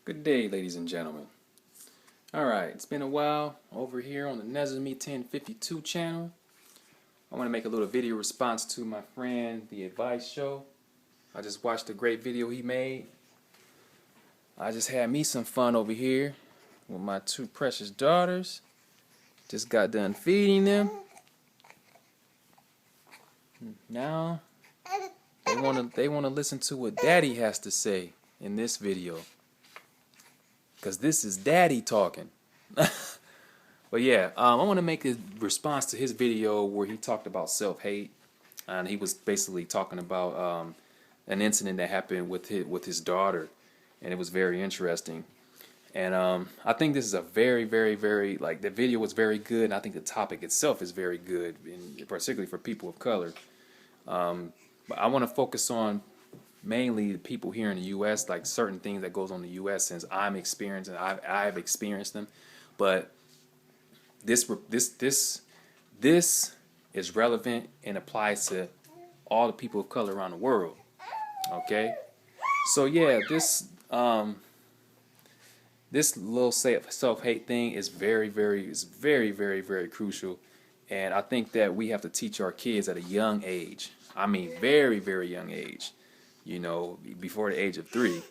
Good day, ladies and gentlemen. Alright, it's been a while over here on the Nezami 1052 channel. I want to make a little video response to my friend, The Advice Show. I just watched a great video he made. I just had me some fun over here with my two precious daughters. Just got done feeding them. Now they want to listen to what Daddy has to say in this video. Because this is Daddy talking. But yeah, I want to make a response to his video where he talked about self-hate. And he was basically talking about an incident that happened with his daughter. And it was very interesting. And I think this is a very, like, the video was very good. And I think the topic itself is very good, particularly for people of color. But I want to focus on mainly the people here in the U.S., like certain things that goes on in the U.S. since I've experienced them. But this is relevant and applies to all the people of color around the world. Okay, so yeah, this little self-hate thing is very crucial, and I think that we have to teach our kids at a young age. I mean, very young age. You know, before the age of 3,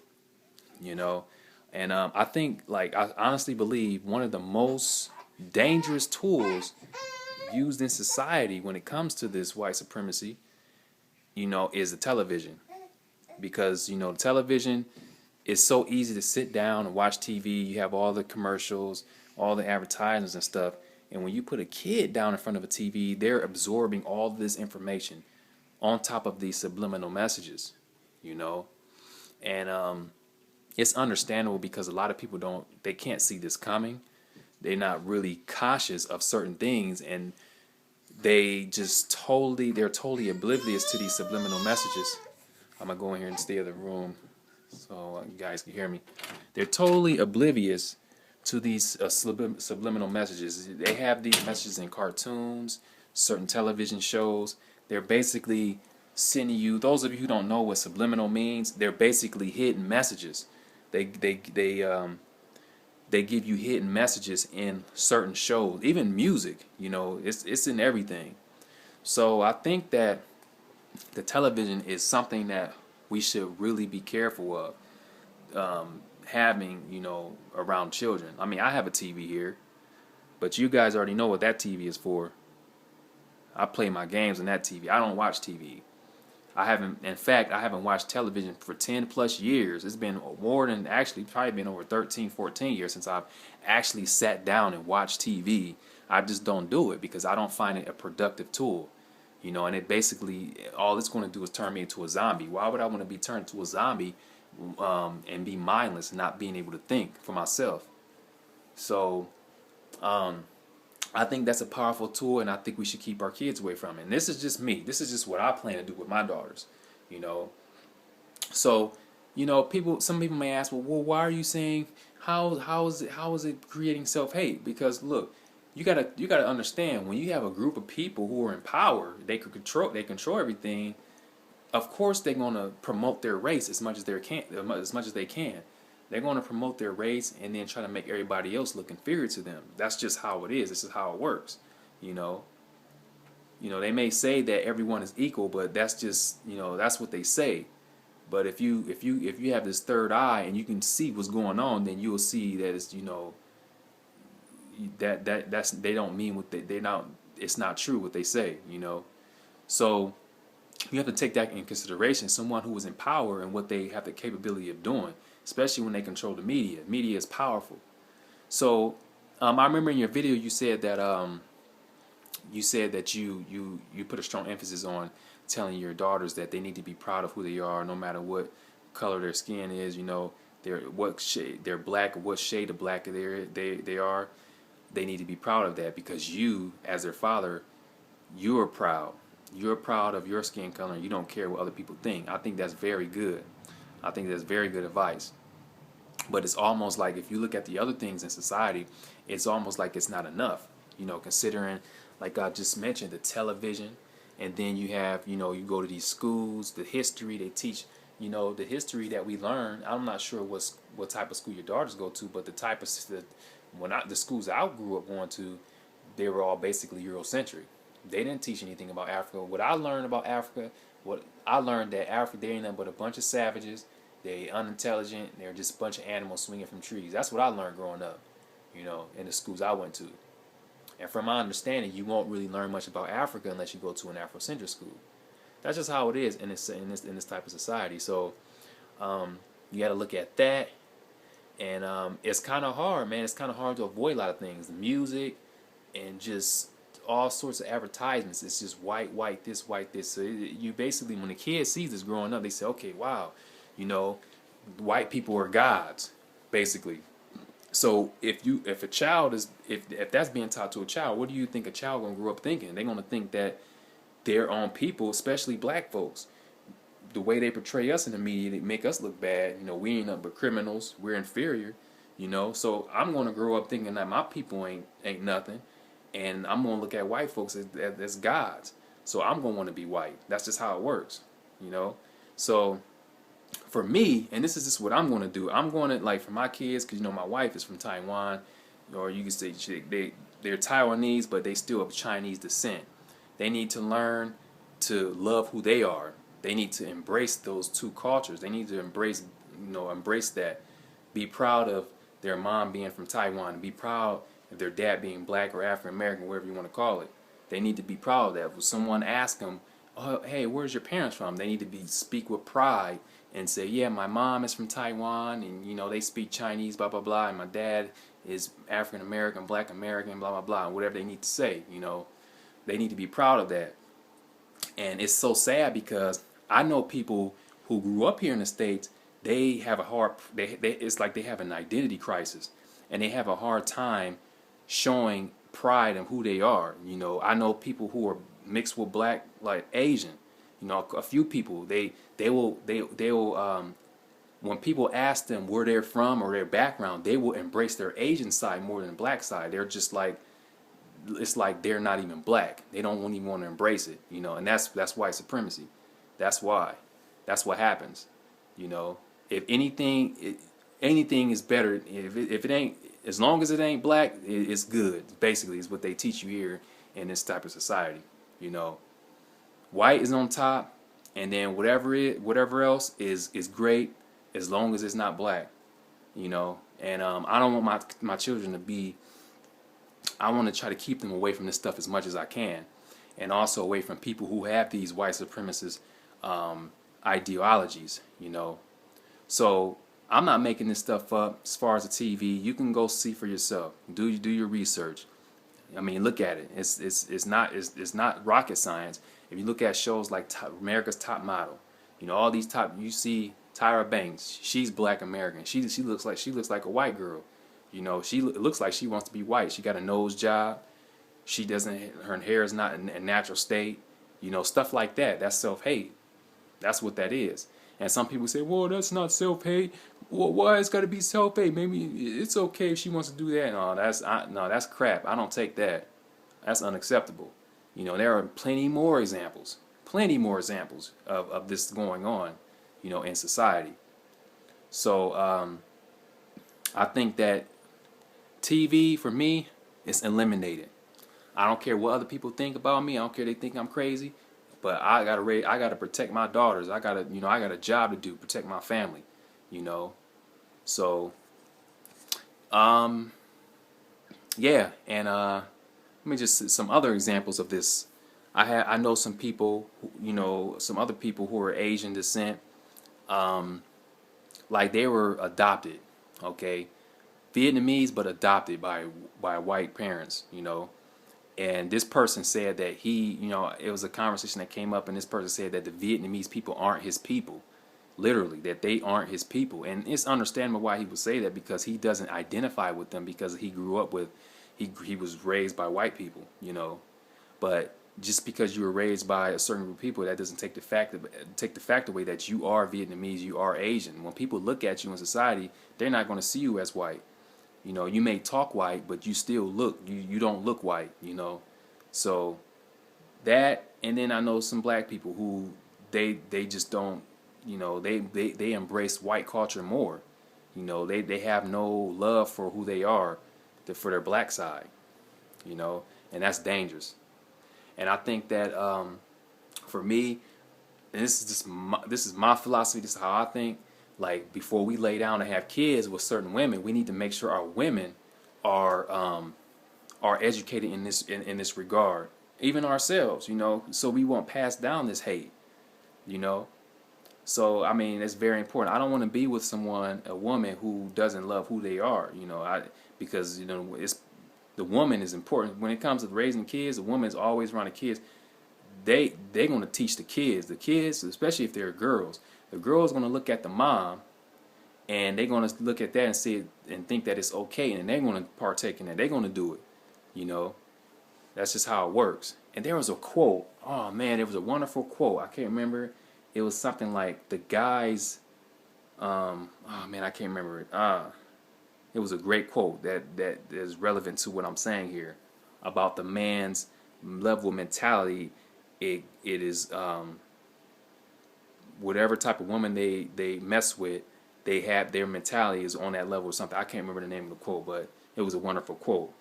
you know. And I think, like, I honestly believe one of the most dangerous tools used in society when it comes to this white supremacy, you know, is the television. Because, you know, television is so easy to sit down and watch TV. You have all the commercials, all the advertisements and stuff. And when you put a kid down in front of a TV, they're absorbing all this information on top of these subliminal messages. You know, and it's understandable because a lot of people they can't see this coming. They're not really cautious of certain things, and they're totally oblivious to these subliminal messages. I'm gonna go in here and stay in the room so you guys can hear me. They're totally oblivious to these subliminal messages. They have these messages in cartoons, certain television shows. They're basically sending you, those of you who don't know what subliminal means, they're basically hidden messages. They give you hidden messages in certain shows, even music. You know, it's in everything. So I think that the television is something that we should really be careful of having, you know, around children. I mean, I have a TV here, but you guys already know what that TV is for. I play my games on that TV. I don't watch TV. In fact, I haven't watched television for 10 plus years. It's been more than, actually, probably been over 13, 14 years since I've actually sat down and watched TV. I just don't do it because I don't find it a productive tool. You know, and it basically, all it's going to do is turn me into a zombie. Why would I want to be turned to a zombie and be mindless and not being able to think for myself? So, I think that's a powerful tool, and I think we should keep our kids away from it. And this is just me. This is just what I plan to do with my daughters, you know. So, you know, some people may ask, well, why are you saying how is it creating self-hate? Because look, you gotta understand, when you have a group of people who are in power, they control everything. Of course, they're gonna promote their race as much as they can. They're going to promote their race and then try to make everybody else look inferior to them. That's just how it is. This is how it works. You know, they may say that everyone is equal, but that's just, you know, that's what they say. But if you have this third eye and you can see what's going on, then you'll see that it's, you know, that's they don't mean what they not. It's not true what they say. You know, so you have to take that in consideration. Someone who is in power and what they have the capability of doing, especially when they control the media. Media is powerful. So I remember in your video you said that you put a strong emphasis on telling your daughters that they need to be proud of who they are, no matter what color their skin is. You know, they're black, or what shade of black they are. They need to be proud of that because you, as their father, you're proud. You're proud of your skin color, and you don't care what other people think. I think that's very good. I think that's very good advice. But it's almost like, if you look at the other things in society, it's almost like it's not enough. You know, considering, like I just mentioned, the television, and then you have, you know, you go to these schools, the history, they teach you know, the history that we learn. I'm not sure what type of school your daughters go to, but the type of the schools I grew up going to, they were all basically Eurocentric. They didn't teach anything about Africa. What I learned about Africa, what I learned that Africa, they ain't nothing but a bunch of savages. They unintelligent. They're just a bunch of animals swinging from trees. That's what I learned growing up, you know, in the schools I went to. And from my understanding, you won't really learn much about Africa unless you go to an Afrocentric school. That's just how it is in this type of society. So you got to look at that, and it's kind of hard, man. It's kind of hard to avoid a lot of things, the music, and just all sorts of advertisements. It's just white this, white this. So you basically, when the kid sees this growing up, they say, okay, wow, you know, white people are gods, basically. So if a child is if that's being taught to a child, what do you think a child gonna grow up thinking? They're gonna think that their own people, especially black folks, the way they portray us in the media, they make us look bad. You know, we ain't nothing but criminals. We're inferior. You know, so I'm gonna grow up thinking that my people ain't nothing, and I'm gonna look at white folks as gods. So I'm gonna want to be white. That's just how it works. You know, so for me, and this is just what I'm going to do. I'm going to, like, for my kids, because, you know, my wife is from Taiwan, or you can say they're Taiwanese, but they still of Chinese descent. They need to learn to love who they are. They need to embrace those two cultures. They need to embrace that. Be proud of their mom being from Taiwan. Be proud of their dad being black or African American, whatever you want to call it. They need to be proud of that. If someone asks them, oh, hey, where's your parents from? They need to speak with pride and say, yeah, my mom is from Taiwan, and, you know, they speak Chinese, blah, blah, blah, and my dad is African American, black American, blah, blah, blah, and whatever they need to say, you know. They need to be proud of that. And it's so sad because I know people who grew up here in the States, they have a hard, it's like they have an identity crisis, and they have a hard time showing pride in who they are. You know, I know people who are mixed with black, like Asian. You know, a few people, they will when people ask them where they're from or their background, they will embrace their Asian side more than the black side. They're just like, it's like they're not even black. They don't even want to embrace it, you know, and that's white supremacy. That's why. That's what happens. You know, if anything is better. If it ain't, as long as it ain't black, it's good. Basically, is what they teach you here in this type of society. You know, white is on top, and then whatever else is great as long as it's not black. You know, and I don't want my children to be. I want to try to keep them away from this stuff as much as I can, and also away from people who have these white supremacist ideologies. You know, so I'm not making this stuff up. As far as the TV, you can go see for yourself. Do your research. I mean, look at it. It's not rocket science. If you look at shows like America's Top Model, you know, all these top. You see Tyra Banks. She's black American. She looks like a white girl. You know, it looks like she wants to be white. She got a nose job. She doesn't. Her hair is not in a natural state. You know, stuff like that. That's self-hate. That's what that is. And some people say, well, that's not self-hate. Well, why it's got to be self-hate? Maybe it's okay if she wants to do that. No, that's crap. I don't take that. That's unacceptable. You know, there are plenty more examples of this going on, you know, in society. So I think that TV, for me, is eliminated. I don't care what other people think about me. I don't care if they think I'm crazy. But I gotta protect my daughters. I got a job to do, protect my family, you know. So, yeah, and let me just some other examples of this. I know some people, you know, some other people who are Asian descent, like they were adopted, okay, Vietnamese but adopted by white parents, you know. And this person said that you know, it was a conversation that came up, and this person said that the Vietnamese people aren't his people. Literally, that they aren't his people. And it's understandable why he would say that, because he doesn't identify with them, because he grew up with, he was raised by white people, you know. But just because you were raised by a certain group of people, that doesn't take the fact away that you are Vietnamese, you are Asian. When people look at you in society, they're not going to see you as white. You know, you may talk white, but you still you don't look white, you know. So that, and then I know some black people who they just don't, you know, they embrace white culture more. You know, they have no love for who they are, for their black side, you know, and that's dangerous. And I think that for me, and this is my philosophy, this is how I think, like before we lay down and have kids with certain women, we need to make sure our women are educated in this regard, even ourselves, you know, so we won't pass down this hate, you know. So I mean, it's very important. I don't want to be with a woman who doesn't love who they are, you know. Because you know, the woman is important when it comes to raising kids. The woman is always around the kids. They're going to teach the kids, especially if they're girls. The girl's going to look at the mom, and they're going to look at that and see it and think that it's okay, and they're going to partake in it. They're going to do it, you know. That's just how it works. And there was a quote. Oh man, it was a wonderful quote. I can't remember. It was something like the guys. Oh man, I can't remember it. It was a great quote that is relevant to what I'm saying here about the man's level of mentality. It is whatever type of woman they mess with, they have their mentality is on that level or something. I can't remember the name of the quote, but it was a wonderful quote.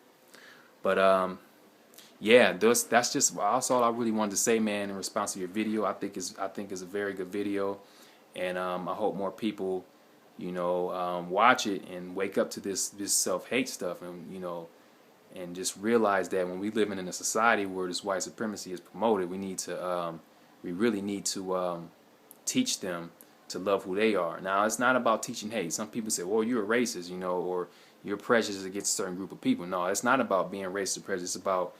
But yeah, that's just all I really wanted to say, man. In response to your video, I think is a very good video, and I hope more people, you know, watch it and wake up to this self-hate stuff, and you know, and just realize that when we living in a society where this white supremacy is promoted, we really need to teach them to love who they are. Now, it's not about teaching hate. Some people say, well, you're a racist, you know, or you're prejudiced against a certain group of people. No, it's not about being racist or prejudiced. It's about,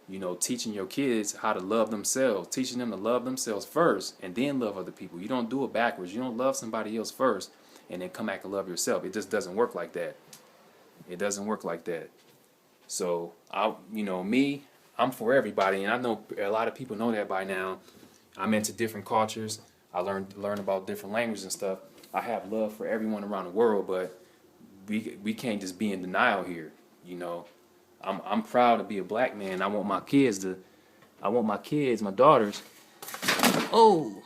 you know, teaching your kids how to love themselves, teaching them to love themselves first and then love other people. You don't do it backwards. You don't love somebody else first and then come back and love yourself. It just doesn't work like that. It doesn't work like that. So, you know, me, I'm for everybody, and I know a lot of people know that by now. I'm into different cultures. I learn about different languages and stuff. I have love for everyone around the world, but we can't just be in denial here, you know. I'm proud to be a black man. I want my kids, my daughters. Oh,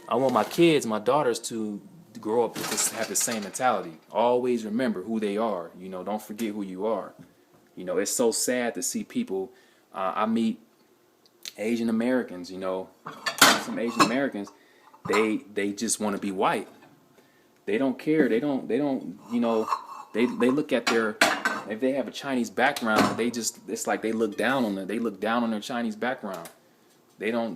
I want my daughters to grow up to have the same mentality. Always remember who they are. You know, don't forget who you are. You know, it's so sad to see people. I meet Asian Americans. You know, some Asian Americans. They just want to be white. They don't care. They don't. You know, they look at their. If they have a Chinese background, it's like they look down on them. They look down on their Chinese background. They don't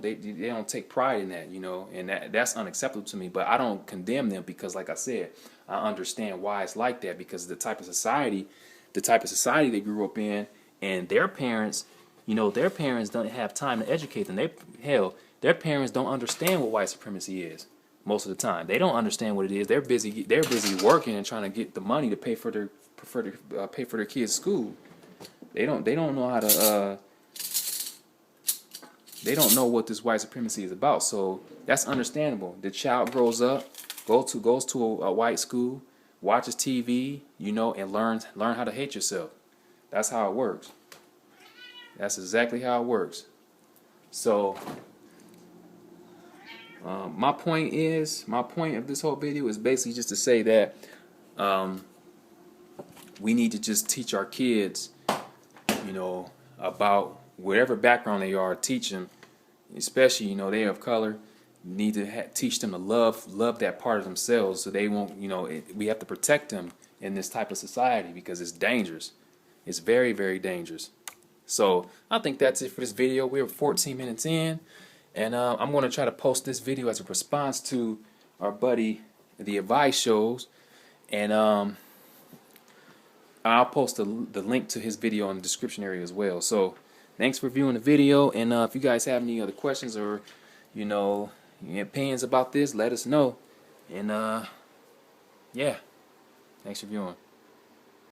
take pride in that, you know, and that's unacceptable to me. But I don't condemn them because, like I said, I understand why it's like that, because the type of society they grew up in, and their parents, you know, their parents don't have time to educate them. Their parents don't understand what white supremacy is most of the time. They don't understand what it is. They're busy working and trying to get the money to pay for their kids' school. They don't know how to. They don't know what this white supremacy is about, so that's understandable. The child grows up, goes to a white school, watches TV, you know, and learn how to hate yourself. That's how it works. That's exactly how it works. So, my point of this whole video is basically just to say that we need to just teach our kids, you know, about whatever background they are. Teach them, especially, you know, they of color. Need to teach them to love that part of themselves, so they won't, you know, we have to protect them in this type of society because it's dangerous. It's very, very dangerous. So I think that's it for this video. We're 14 minutes in, and I'm going to try to post this video as a response to our buddy the Advice shows, and I'll post the link to his video in the description area as well. So thanks for viewing the video, and if you guys have any other questions or, you know, your opinions about this, let us know. And yeah, thanks for viewing.